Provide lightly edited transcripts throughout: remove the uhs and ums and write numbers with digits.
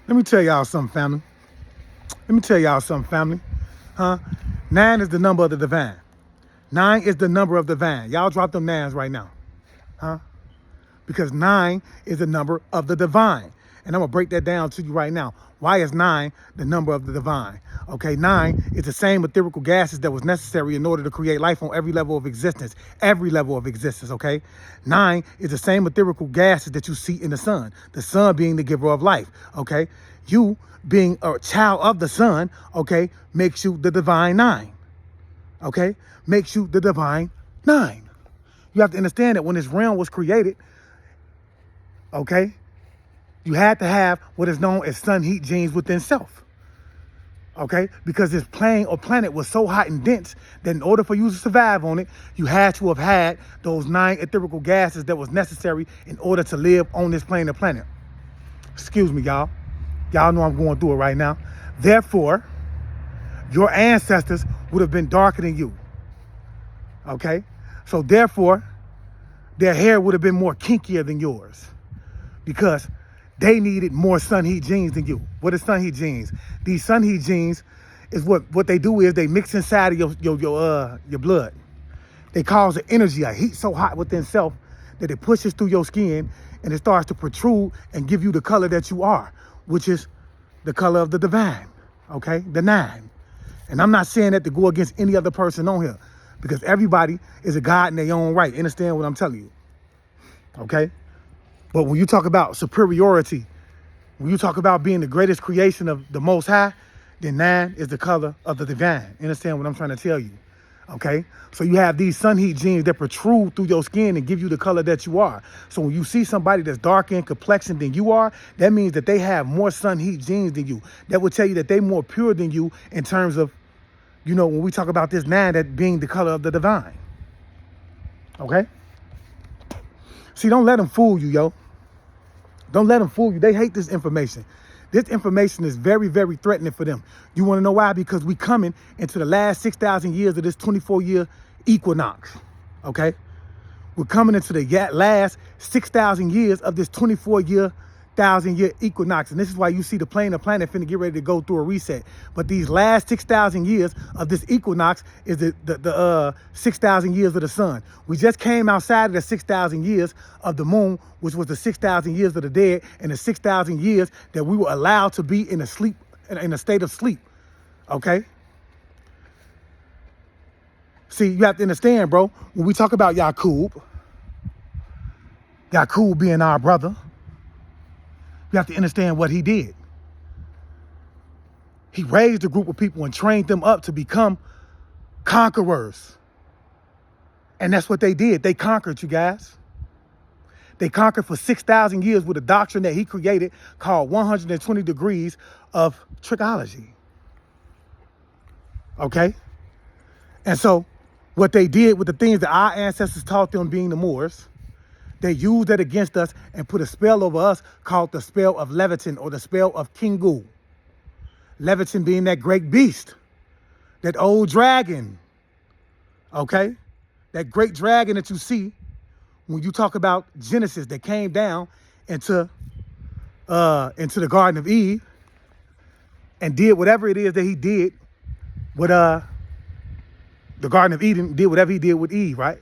Let me tell y'all something, family. Let me tell y'all something, family. 9 is the number of the divine. 9 is the number of divine. Y'all drop them 9s right now. Because 9 is the number of the divine. And I'm going to break that down to you right now. Why is 9 the number of the divine? Okay, 9 is the same etherical gases that was necessary in order to create life on every level of existence. Every level of existence, okay? 9 is the same etherical gases that you see in the sun being the giver of life, okay? You being a child of the sun, okay, makes you the divine 9, okay? Makes you the divine 9. You have to understand that when this realm was created, okay, you had to have what is known as sun heat genes within self. Okay, because this plane or planet was so hot and dense that in order for you to survive on it, you had to have had those 9 etherical gases that was necessary in order to live on this plane or planet. Excuse me, y'all. Y'all know I'm going through it right now. Therefore, your ancestors would have been darker than you. Okay, so therefore, their hair would have been more kinkier than yours because they needed more sun heat genes than you. What is sun heat genes? These sun heat genes is what they do is they mix inside of your blood. They cause an energy, a heat so hot within self that it pushes through your skin and it starts to protrude and give you the color that you are, which is the color of the divine, okay? The 9. And I'm not saying that to go against any other person on here because everybody is a God in their own right. Understand what I'm telling you, okay? But when you talk about superiority, when you talk about being the greatest creation of the Most High, then 9 is the color of the divine. Understand what I'm trying to tell you, okay? So you have these sun heat genes that protrude through your skin and give you the color that you are. So when you see somebody that's darker in complexion than you are, that means that they have more sun heat genes than you. That would tell you that they're more pure than you in terms of, you know, when we talk about this 9, that being the color of the divine, okay? See, don't let them fool you, yo. Don't let them fool you. They hate this information. This information is very, very threatening for them. You want to know why? Because we coming into the last 6,000 years of this 24-year equinox, okay? We're coming into the last 6,000 years of this 24-year, 1,000-year equinox. And this is why you see the plane of planet finna get ready to go through a reset. But these last 6,000 years of this equinox is the 6,000 years of the sun. We just came outside of the 6,000 years of the moon, which was the 6,000 years of the dead, and the 6,000 years that we were allowed to be in a state of sleep, okay? See, you have to understand, bro, when we talk about Yaqub being our brother, you have to understand what he did. He raised a group of people and trained them up to become conquerors. And that's what they did. They conquered, you guys. They conquered for 6,000 years with a doctrine that he created called 120 degrees of trichology. Okay? And so what they did with the things that our ancestors taught them being the Moors, they used that against us and put a spell over us called the spell of Leviathan or the spell of Kingu. Leviathan being that great beast, that old dragon, okay? That great dragon that you see when you talk about Genesis that came down into the Garden of Eve and did whatever it is that he did with the Garden of Eden, did whatever he did with Eve, right?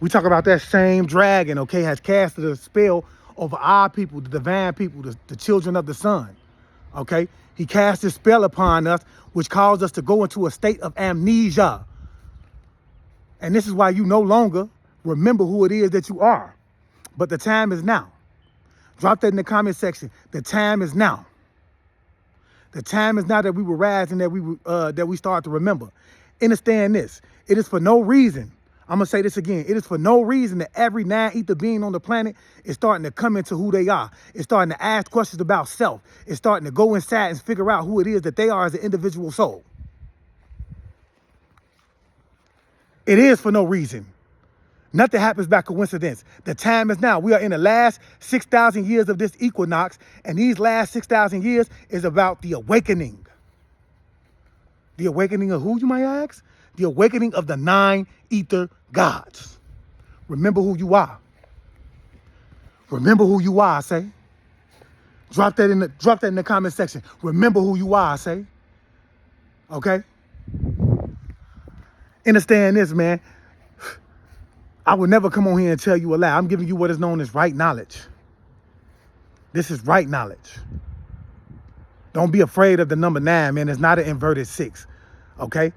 We talk about that same dragon, okay, has casted a spell over our people, the divine people, the children of the sun, okay? He cast this spell upon us, which caused us to go into a state of amnesia. And this is why you no longer remember who it is that you are. But the time is now. Drop that in the comment section. The time is now. The time is now that we will rise and that we start to remember. Understand this. It is for no reason. I'm going to say this again. It is for no reason that every 9 ether being on the planet is starting to come into who they are. It's starting to ask questions about self. It's starting to go inside and figure out who it is that they are as an individual soul. It is for no reason. Nothing happens by coincidence. The time is now. We are in the last 6,000 years of this equinox, and these last 6,000 years is about the awakening. The awakening of who, you might ask? The awakening of the 9 ether gods. Remember who you are. Remember who you are, I say. Drop that in the comment section. Remember who you are, I say. Okay? Understand this, man. I would never come on here and tell you a lie. I'm giving you what is known as right knowledge. This is right knowledge. Don't be afraid of the number 9, man. It's not an inverted 6. Okay?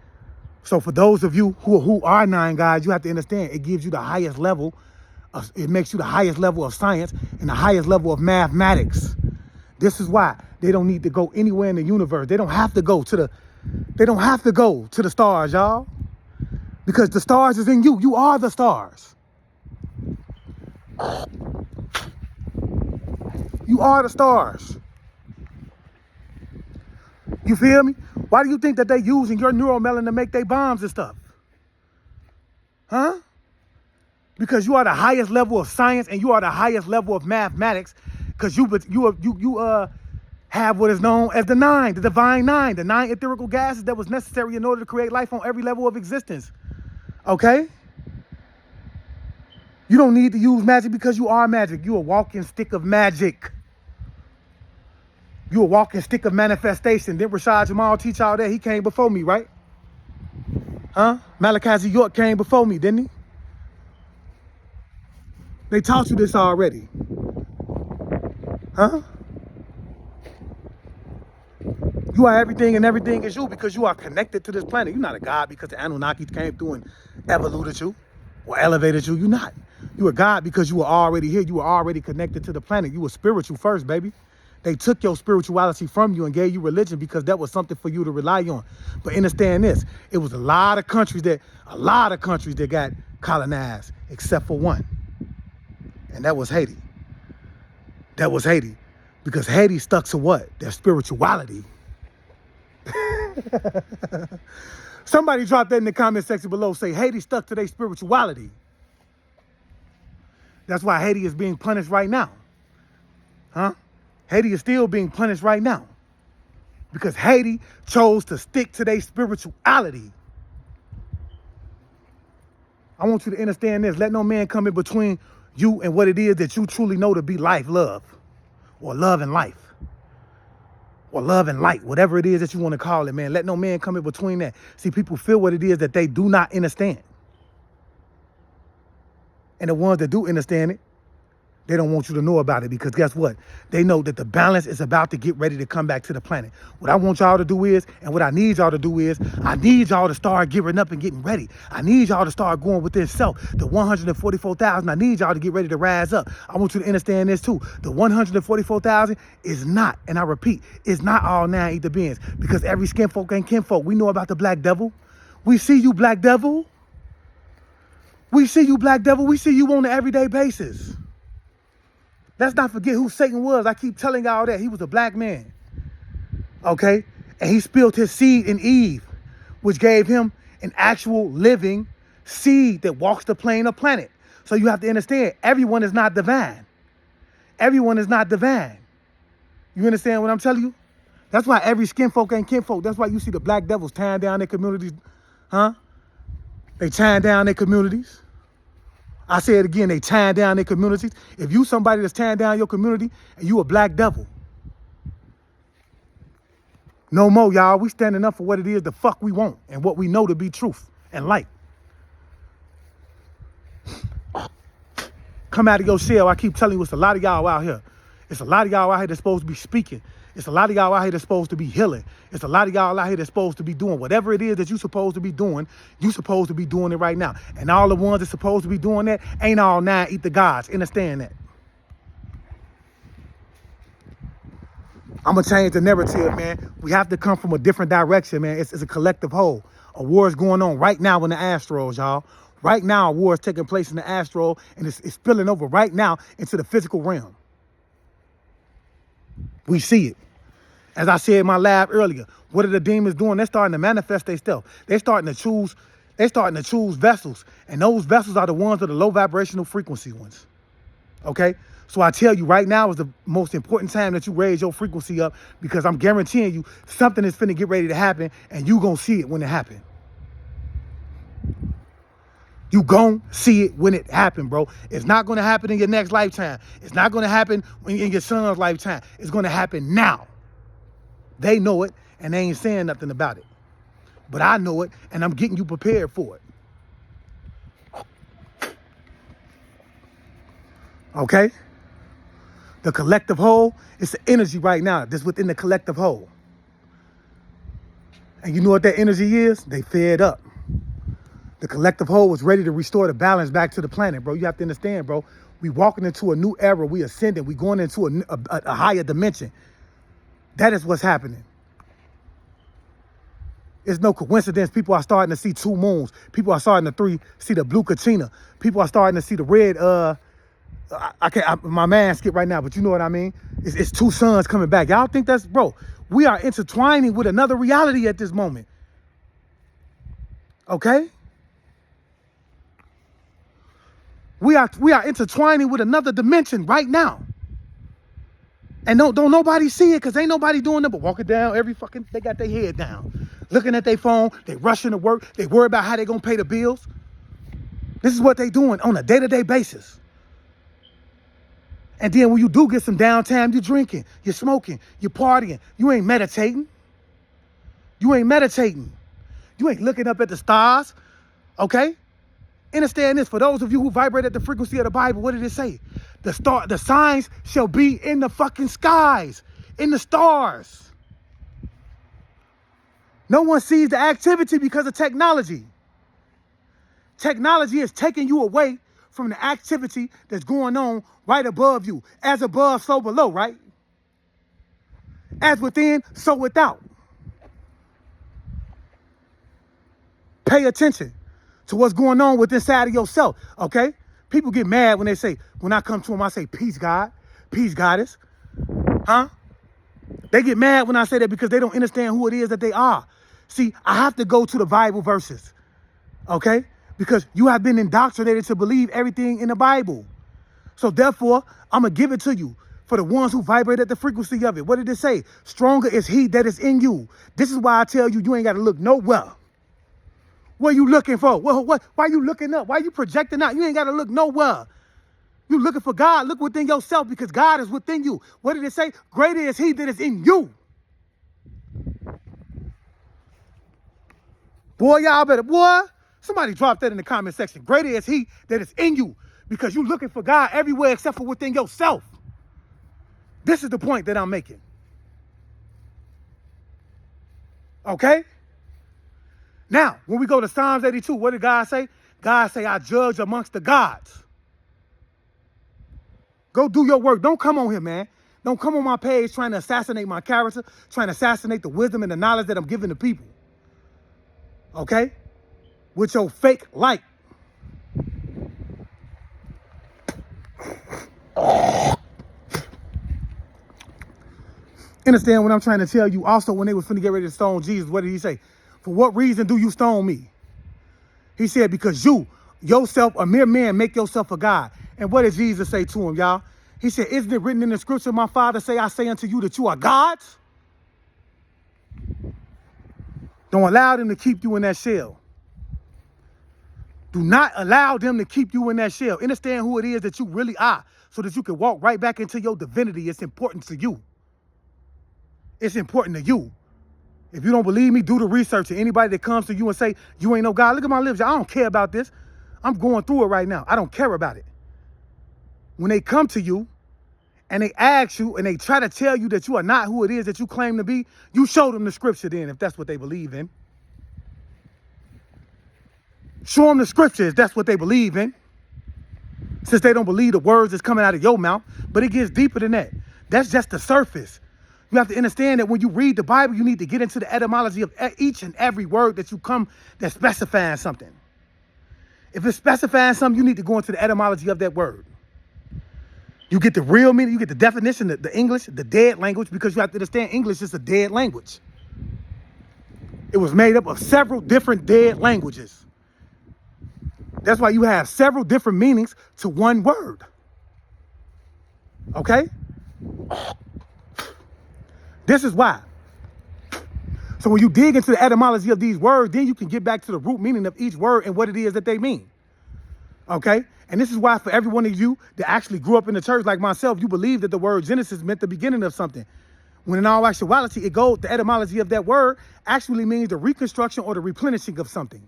So for those of you who are 9 guys, you have to understand it gives you the highest level it makes you the highest level of science and the highest level of mathematics. This is why they don't need to go anywhere in the universe. They don't have to go to the stars, y'all. Because the stars is in you. You are the stars. You are the stars. You feel me? Why do you think that they using your neuromelanin to make their bombs and stuff? Huh? Because you are the highest level of science and you are the highest level of mathematics. Because you have what is known as the 9, the divine 9, the 9 etherical gases that was necessary in order to create life on every level of existence. Okay? You don't need to use magic because you are magic. You a walking stick of magic. You a walking stick of manifestation. Didn't Rashad Jamal teach y'all that? He came before me, right? Huh? Malachi York came before me, didn't he? They taught you this already. Huh? You are everything and everything is you because you are connected to this planet. You're not a god because the Anunnaki came through and evoluted you or elevated you. You're not. You're a god because you were already here. You were already connected to the planet. You were spiritual first, baby. They took your spirituality from you and gave you religion because that was something for you to rely on. But understand this, it was a lot of countries that got colonized except for one. And that was Haiti. That was Haiti. Because Haiti stuck to what? Their spirituality. Somebody drop that in the comment section below. Say Haiti stuck to their spirituality. That's why Haiti is being punished right now. Huh? Haiti is still being punished right now. Because Haiti chose to stick to their spirituality. I want you to understand this. Let no man come in between you and what it is that you truly know to be life, love. Or love and life. Or love and light. Whatever it is that you want to call it, man. Let no man come in between that. See, people feel what it is that they do not understand. And the ones that do understand it, they don't want you to know about it because guess what? They know that the balance is about to get ready to come back to the planet. What I want y'all to do is, and what I need y'all to do is, I need y'all to start gearing up and getting ready. I need y'all to start going within self. The 144,000, I need y'all to get ready to rise up. I want you to understand this too. The 144,000 is not, and I repeat, is not all 9 ether beings because every skin folk ain't kinfolk. We know about the black devil. We see you, black devil. We see you, black devil. We see you on an everyday basis. Let's not forget who Satan was. I keep telling y'all that. He was a black man. Okay? And he spilled his seed in Eve, which gave him an actual living seed that walks the plane of planet. So you have to understand, everyone is not divine. Everyone is not divine. You understand what I'm telling you? That's why every skin folk ain't kinfolk. That's why you see the black devils tearing down their communities. Huh? They tearing down their communities. I say it again, they tearing down their communities. If you somebody that's tearing down your community and you a black devil, no more, y'all. We standing up for what it is the fuck we want and what we know to be truth and light. Come out of your shell. I keep telling you, it's a lot of y'all out here. It's a lot of y'all out here that's supposed to be speaking. It's a lot of y'all out here that's supposed to be healing. It's a lot of y'all out here that's supposed to be doing whatever it is that you're supposed to be doing. You're supposed to be doing it right now. And all the ones that's supposed to be doing that ain't all 9 ether gods. Understand that. I'm going to change the narrative, man. We have to come from a different direction, man. It's a collective whole. A war is going on right now in the astrals, y'all. Right now, a war is taking place in the astral, and it's spilling over right now into the physical realm. We see it. As I said in my lab earlier, what are the demons doing? They're starting to manifest themselves. They're starting to choose vessels. And those vessels are the ones that are low vibrational frequency ones. Okay? So I tell you right now is the most important time that you raise your frequency up because I'm guaranteeing you something is finna get ready to happen and you gonna see it when it happens. You gon' see it when it happen, bro. It's not gonna happen in your next lifetime. It's not gonna happen in your son's lifetime. It's gonna happen now. They know it, and they ain't saying nothing about it. But I know it, and I'm getting you prepared for it. Okay? The collective whole, it's the energy right now that's within the collective whole. And you know what that energy is? They fed up. The collective whole was ready to restore the balance back to the planet, bro. You have to understand, bro. We walking into a new era. We ascending. We going into a higher dimension. That is what's happening. It's no coincidence. People are starting to see 2 moons. People are starting to see the blue Katrina. People are starting to see the red, my man skip right now, but you know what I mean? It's 2 suns coming back. Y'all think that's, bro, we are intertwining with another reality at this moment. Okay? We are intertwining with another dimension right now. And don't nobody see it because ain't nobody doing nothing but walking down they got their head down. Looking at their phone, they rushing to work, they worry about how they gonna pay the bills. This is what they doing on a day-to-day basis. And then when you do get some downtime, you're drinking, you're smoking, you're partying. You ain't meditating. You ain't meditating. You ain't looking up at the stars, okay? Understand this, for those of you who vibrate at the frequency of the Bible, what did it say? The signs shall be in the fucking skies, in the stars. No one sees the activity because of technology. Technology is taking you away from the activity that's going on right above you. As above, so below, right? As within, so without. Pay attention to what's going on with inside of yourself, okay? People get mad when they say, when I come to them, I say, peace, God, peace, goddess, huh? They get mad when I say that because they don't understand who it is that they are. See, I have to go to the Bible verses, okay? Because you have been indoctrinated to believe everything in the Bible. So therefore, I'm going to give it to you for the ones who vibrate at the frequency of it. What did it say? Stronger is he that is in you. This is why I tell you, you ain't got to look nowhere. What are you looking for? Why are you looking up? Why are you projecting out? You ain't got to look nowhere. You looking for God. Look within yourself because God is within you. What did it say? Greater is he that is in you. Boy, y'all better, boy, somebody drop that in the comment section. Greater is he that is in you because you looking for God everywhere except for within yourself. This is the point that I'm making. Okay? Now, when we go to Psalms 82, what did God say? God say, I judge amongst the gods. Go do your work. Don't come on here, man. Don't come on my page trying to assassinate my character, trying to assassinate the wisdom and the knowledge that I'm giving to people. Okay? With your fake light. Understand what I'm trying to tell you? Also, when they was finna get ready to stone Jesus, what did he say? For what reason do you stone me? He said, because you, yourself, a mere man, make yourself a God. And what did Jesus say to him, y'all? He said, isn't it written in the scripture, my Father say, I say unto you that you are gods? Don't allow them to keep you in that shell. Do not allow them to keep you in that shell. Understand who it is that you really are so that you can walk right back into your divinity. It's important to you. It's important to you. If you don't believe me, do the research. And anybody that comes to you and say, you ain't no God, look at my lips. I don't care about this. I'm going through it right now. I don't care about it. When they come to you and they ask you and they try to tell you that you are not who it is that you claim to be, you show them the scripture then if that's what they believe in. Show them the scripture if that's what they believe in. Since they don't believe the words that's coming out of your mouth. But it gets deeper than that. That's just the surface. You have to understand that when you read the Bible, you need to get into the etymology of each and every word that you come that's specifying something. If it's specifying something, you need to go into the etymology of that word. You get the real meaning, you get the definition, the English, the dead language, because you have to understand English is a dead language. It was made up of several different dead languages. That's why you have several different meanings to one word. Okay? This is why. So when you dig into the etymology of these words, then you can get back to the root meaning of each word and what it is that they mean. Okay? And this is why for every one of you that actually grew up in the church like myself, you believe that the word Genesis meant the beginning of something. When in all actuality, the etymology of that word actually means the reconstruction or the replenishing of something.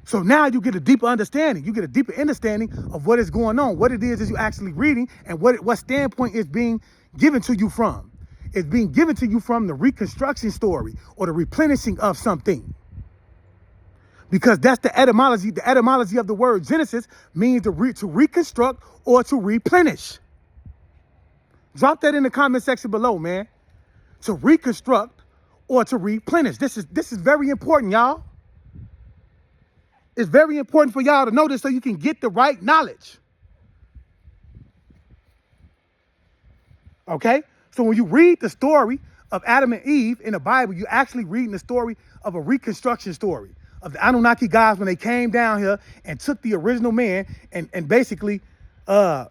So now you get a deeper understanding. You get a deeper understanding of what is going on, what it is that you're actually reading, and what standpoint is being given to you from. It's being given to you from the reconstruction story or the replenishing of something. Because that's the etymology. The etymology of the word Genesis means to reconstruct or to replenish. Drop that in the comment section below, man. To reconstruct or to replenish. This is very important, y'all. It's very important for y'all to know this so you can get the right knowledge. Okay? So when you read the story of Adam and Eve in the Bible, you're actually reading the story of a reconstruction story of the Anunnaki gods when they came down here and took the original man and basically cloned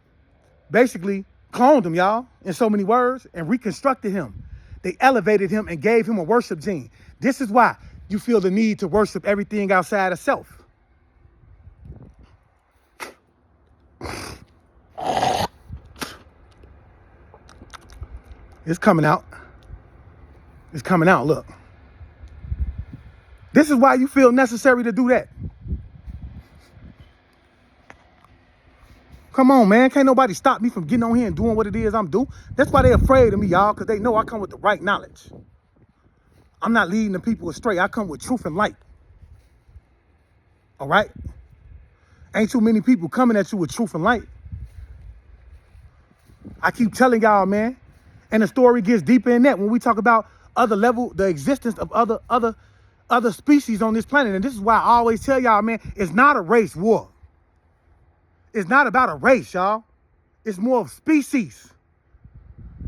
him, y'all, in so many words, and reconstructed him. They elevated him and gave him a worship gene. This is why you feel the need to worship everything outside of self. It's coming out. It's coming out, look. This is why you feel necessary to do that. Come on, man. Can't nobody stop me from getting on here and doing what it is I'm doing. That's why they're afraid of me, y'all, because they know I come with the right knowledge. I'm not leading the people astray. I come with truth and light. All right? Ain't too many people coming at you with truth and light. I keep telling y'all, man. And the story gets deeper in that when we talk about the existence of other species on this planet. And this is why I always tell y'all, man, it's not a race war. It's not about a race, y'all. It's more of species.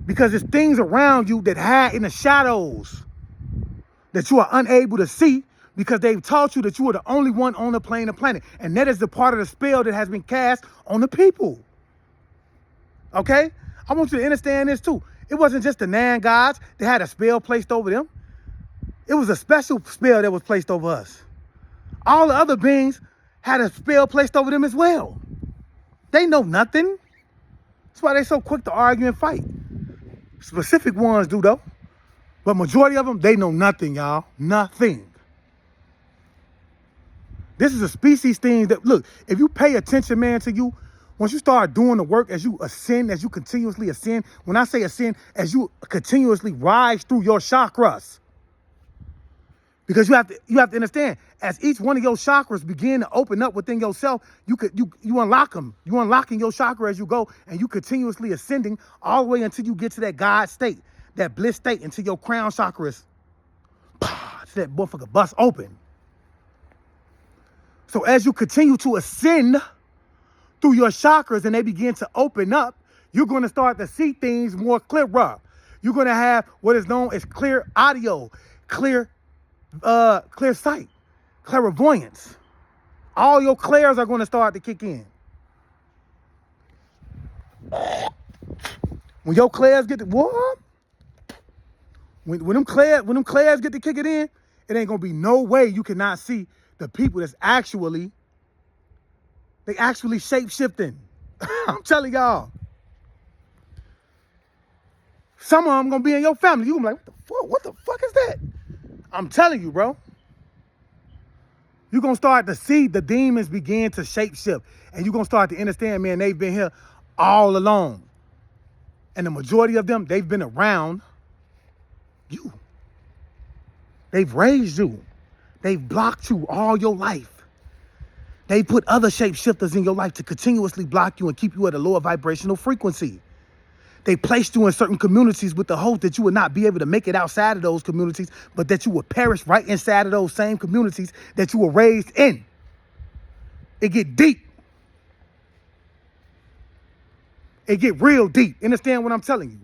Because there's things around you that hide in the shadows that you are unable to see because they've taught you that you are the only one on the planet. And that is the part of the spell that has been cast on the people. Okay? I want you to understand this too. It wasn't just the Nan gods that had a spell placed over them. It was a special spell that was placed over us. All the other beings had a spell placed over them as well. They know nothing. That's why they're so quick to argue and fight. Specific ones do though. But majority of them, they know nothing, y'all. Nothing. This is a species thing that, look, if you pay attention, man, to you, once you start doing the work, as you ascend, as you continuously ascend, when I say ascend, as you continuously rise through your chakras. Because you have to understand, as each one of your chakras begin to open up within yourself, you unlock them. You unlocking your chakra as you go, and you continuously ascending all the way until you get to that God state, that bliss state, until your crown chakras, that motherfucker bust open. So as you continue to ascend through your chakras and they begin to open up, you're going to start to see things more clearer. You're going to have what is known as clear audio, clear sight, clairvoyance. All your clairs are going to start to kick in. When your clairs get to what? When them clairs get to kick it in, it ain't gonna be no way you cannot see the people that's actually shape shifting. I'm telling y'all. Some of them gonna be in your family. You gonna be like, what the fuck is that? I'm telling you, bro. You're gonna start to see the demons begin to shape shift. And you're gonna start to understand, man, they've been here all along. And the majority of them, they've been around you. They've raised you. They've blocked you all your life. They put other shapeshifters in your life to continuously block you and keep you at a lower vibrational frequency. They placed you in certain communities with the hope that you would not be able to make it outside of those communities, but that you would perish right inside of those same communities that you were raised in. It get deep. It get real deep. Understand what I'm telling you?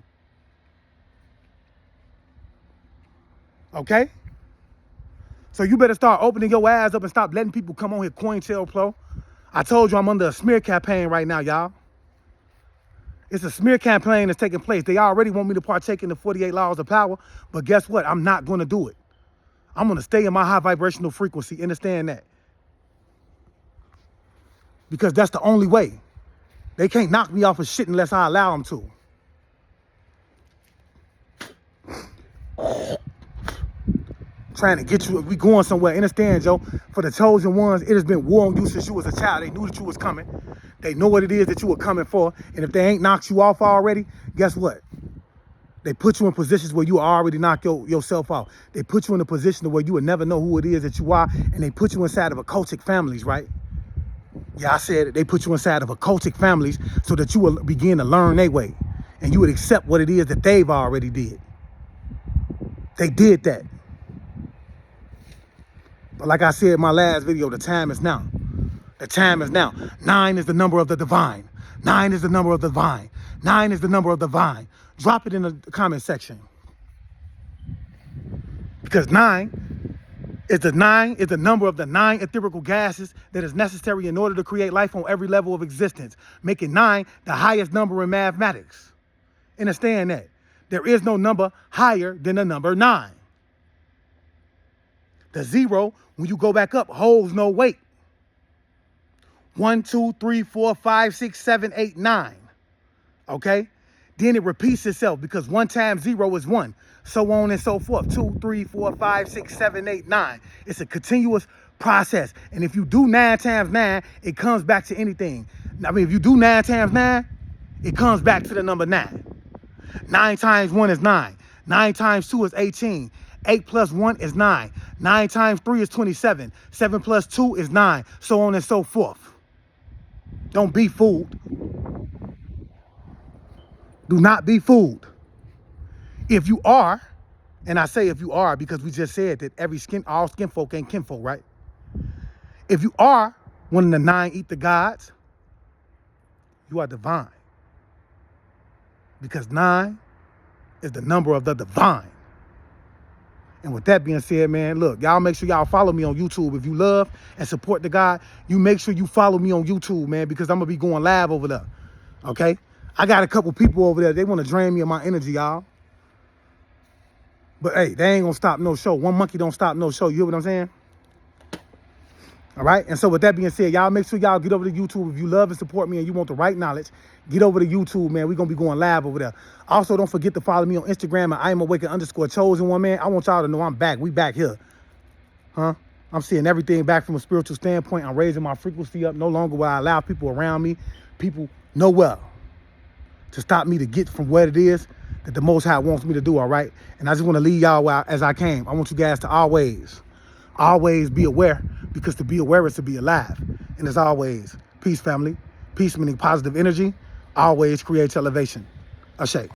Okay? So you better start opening your eyes up and stop letting people come on here COINTELPRO. I told you I'm under a smear campaign right now, y'all. It's a smear campaign that's taking place. They already want me to partake in the 48 laws of power, but guess what? I'm not going to do it. I'm going to stay in my high vibrational frequency. Understand that. because that's the only way. They can't knock me off of shit unless I allow them to. Trying to get you, we going somewhere. Understand, Joe? For the chosen ones, it has been war on you since you was a child. They knew that you was coming. They know what it is that you were coming for. And if they ain't knocked you off already, guess what? They put you in positions where you already knock yourself out. They put you in a position where you would never know who it is that you are, and they put you inside of occultic families, right? Yeah, I said it. They put you inside of occultic families so that you will begin to learn their way, and you would accept what it is that they've already did. They did that. But like I said in my last video, the time is now. The time is now. 9 is the number of the divine. 9 is the number of the divine. 9 is the number of the divine. Drop it in the comment section. Because 9 is the number of the 9 etherical gases that is necessary in order to create life on every level of existence, making 9 the highest number in mathematics. Understand that. There is no number higher than the number 9. The 0, when you go back up, holds no weight. 1, 2, 3, 4, 5, 6, 7, 8, 9. Okay? Then it repeats itself because 1 times 0 is 1. So on and so forth. 2, 3, 4, 5, 6, 7, 8, 9. It's a continuous process. And if you do 9 times 9, it comes back to anything. I mean, if you do 9 times 9, it comes back to the number 9. 9 times 1 is 9. 9 times 2 is 18. 8 plus 1 is 9. 9 times 3 is 27. 7 plus 2 is 9. So on and so forth. Don't be fooled. Do not be fooled. If you are, and I say if you are because we just said that all skin folk ain't kinfolk, right? If you are one of the 9 ether gods, you are divine. Because 9 is the number of the divine. And with that being said, man, look, y'all make sure y'all follow me on YouTube. If you love and support the God, you make sure you follow me on YouTube, man, because I'm going to be going live over there, okay? I got a couple people over there. They want to drain me of my energy, y'all. But, hey, they ain't going to stop no show. One monkey don't stop no show. You hear what I'm saying? All right? And so with that being said, y'all make sure y'all get over to YouTube. If you love and support me and you want the right knowledge, get over to YouTube, man. We're going to be going live over there. Also, don't forget to follow me on Instagram at IamAwakened_chosen1, man. I want y'all to know I'm back. We back here. Huh? I'm seeing everything back from a spiritual standpoint. I'm raising my frequency up. No longer will I allow people around me, people nowhere, to stop me to get from what it is that the Most High wants me to do, all right? And I just want to leave y'all as I came. I want you guys to always be aware, because to be aware is to be alive. And as always, peace, family. Peace meaning positive energy. Always creates elevation. Ashe.